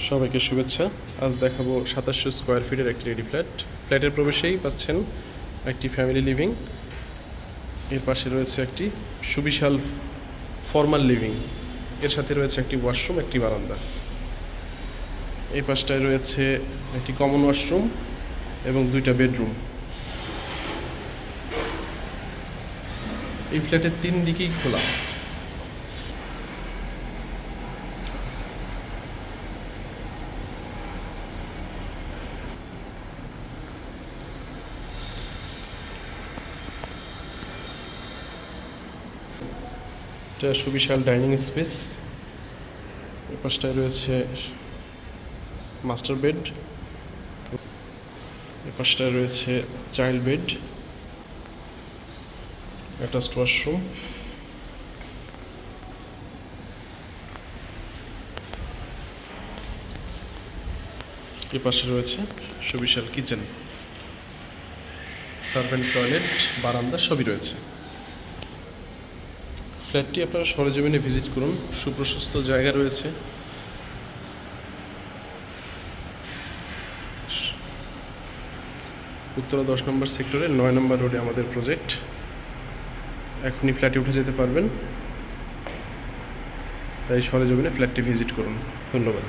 সবাইকে শুভেচ্ছা। আজ দেখাবো 2700 স্কোয়ার ফিটের একটি রেডি ফ্ল্যাট। ফ্ল্যাটের প্রবেশেই পাচ্ছেন একটি ফ্যামিলি লিভিং, এর পাশে রয়েছে একটি সুবিশাল ফর্মাল লিভিং, এর সাথে রয়েছে একটি ওয়াশরুম, একটি বারান্দা। এই পাশটায় রয়েছে একটি কমন ওয়াশরুম এবং 2টা বেডরুম। এই ফ্ল্যাটের 3 দিকেই খোলা। এটা সুবিশাল ডাইনিং স্পেস। এই পাশটায় রয়েছে মাস্টার বেড, এই পাশটায় রয়েছে চাইল্ড বেড, অ্যাটাচড ওয়াশরুম, এই পাশে রয়েছে সুবিশাল কিচেন, সার্ভেন্ট টয়লেট, বারান্দা সবই রয়েছে। ফ্ল্যাটটি আপনারা সরেজমিনে ভিজিট করুন, সুপ্রশস্ত জায়গা রয়েছে। উত্তরা 10 নম্বর সেক্টরের 9 নম্বর রোডে আমাদের প্রজেক্ট। এখনই ফ্ল্যাটে উঠে যেতে পারবেন, তাই সরেজমিনে ফ্ল্যাটটি ভিজিট করুন। ধন্যবাদ।